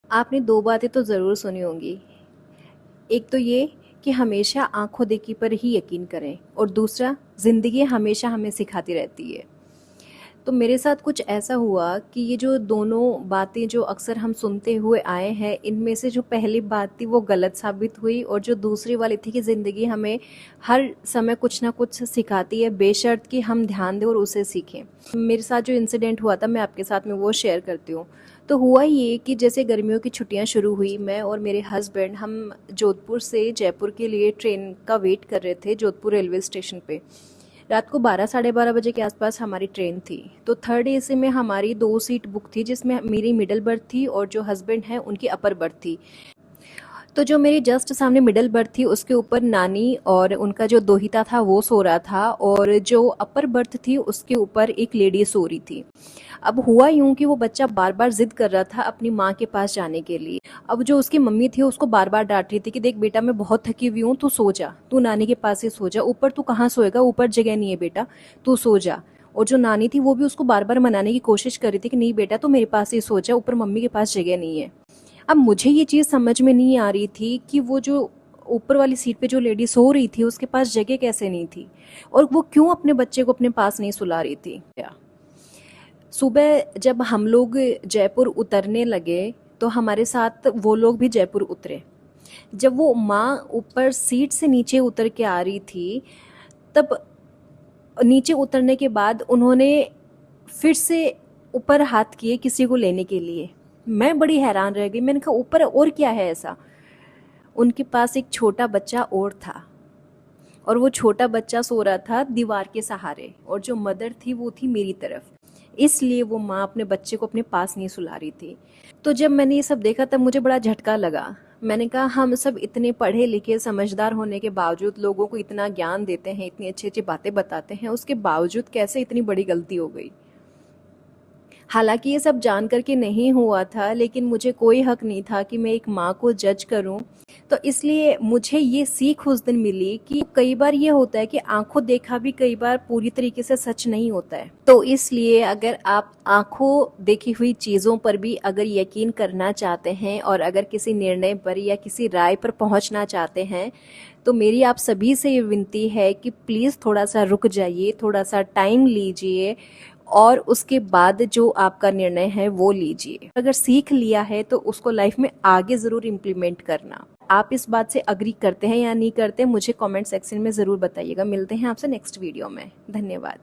आपने 2 बातें तो ज़रूर सुनी होंगी। एक तो ये कि हमेशा आँखों देखी पर ही यकीन करें, और दूसरा, ज़िंदगी हमेशा हमें सिखाती रहती है। तो मेरे साथ कुछ ऐसा हुआ कि ये जो दोनों बातें जो अक्सर हम सुनते हुए आए हैं, इनमें से जो पहली बात थी वो गलत साबित हुई, और जो दूसरी वाली थी कि ज़िंदगी हमें हर समय कुछ ना कुछ सिखाती है, बेशर्त कि हम ध्यान दें और उसे सीखें। मेरे साथ जो इंसिडेंट हुआ था, मैं आपके साथ में वो शेयर करती हूँ। तो हुआ ये कि जैसे गर्मियों की छुट्टियां शुरू हुई, मैं और मेरे हस्बैंड हम जोधपुर से जयपुर के लिए ट्रेन का वेट कर रहे थे जोधपुर रेलवे स्टेशन पे। रात को 12 साढ़े 12 बजे के आसपास हमारी ट्रेन थी। तो थर्ड एसी में हमारी 2 सीट बुक थी, जिसमें मेरी मिडल बर्थ थी और जो हस्बैंड हैं उनकी अपर बर्थ थी। तो जो मेरी जस्ट सामने मिडल बर्थ थी उसके ऊपर नानी और उनका जो दोहिता था वो सो रहा था, और जो अपर बर्थ थी उसके ऊपर एक लेडी सो रही थी। अब हुआ यूं कि वो बच्चा बार बार जिद कर रहा था अपनी माँ के पास जाने के लिए। अब जो उसकी मम्मी थी उसको बार बार डांट रही थी कि देख बेटा, मैं बहुत थकी हुई हूँ, तू सो जा, तू नानी के पास ही सो जा, ऊपर तू कहाँ सोएगा, ऊपर जगह नहीं है बेटा, तू सो जा। और जो नानी थी वो भी उसको बार बार मनाने की कोशिश कर रही थी कि नहीं बेटा, तू मेरे पास ही सो जा, ऊपर मम्मी के पास जगह नहीं है। अब मुझे ये चीज़ समझ में नहीं आ रही थी कि वो जो ऊपर वाली सीट पे जो लेडी सो रही थी उसके पास जगह कैसे नहीं थी, और वो क्यों अपने बच्चे को अपने पास नहीं सुला रही थी। सुबह जब हम लोग जयपुर उतरने लगे तो हमारे साथ वो लोग भी जयपुर उतरे। जब वो माँ ऊपर सीट से नीचे उतर के आ रही थी, तब नीचे उतरने के बाद उन्होंने फिर से ऊपर हाथ किए किसी को लेने के लिए। मैं बड़ी हैरान रह गई, मैंने कहा ऊपर और क्या है ऐसा। उनके पास एक छोटा बच्चा और था, और वो छोटा बच्चा सो रहा था दीवार के सहारे, और जो मदर थी वो थी मेरी तरफ। इसलिए वो माँ अपने बच्चे को अपने पास नहीं सुला रही थी। तो जब मैंने ये सब देखा तब मुझे बड़ा झटका लगा। मैंने कहा हम सब इतने पढ़े लिखे समझदार होने के बावजूद, लोगों को इतना ज्ञान देते हैं, इतनी अच्छी अच्छी बातें बताते हैं, उसके बावजूद कैसे इतनी बड़ी गलती हो गई। हालांकि ये सब जान करके नहीं हुआ था, लेकिन मुझे कोई हक नहीं था कि मैं एक माँ को जज करूं। तो इसलिए मुझे ये सीख उस दिन मिली कि कई बार ये होता है कि आंखों देखा भी कई बार पूरी तरीके से सच नहीं होता है। तो इसलिए अगर आप आंखों देखी हुई चीज़ों पर भी अगर यकीन करना चाहते हैं, और अगर किसी निर्णय पर या किसी राय पर पहुंचना चाहते हैं, तो मेरी आप सभी से ये विनती है कि प्लीज़ थोड़ा सा रुक जाइए, थोड़ा सा टाइम लीजिए, और उसके बाद जो आपका निर्णय है वो लीजिए। अगर सीख लिया है तो उसको लाइफ में आगे ज़रूर इम्प्लीमेंट करना। आप इस बात से अग्री करते हैं या नहीं करते, मुझे कमेंट सेक्शन में ज़रूर बताइएगा। मिलते हैं आपसे नेक्स्ट वीडियो में। धन्यवाद।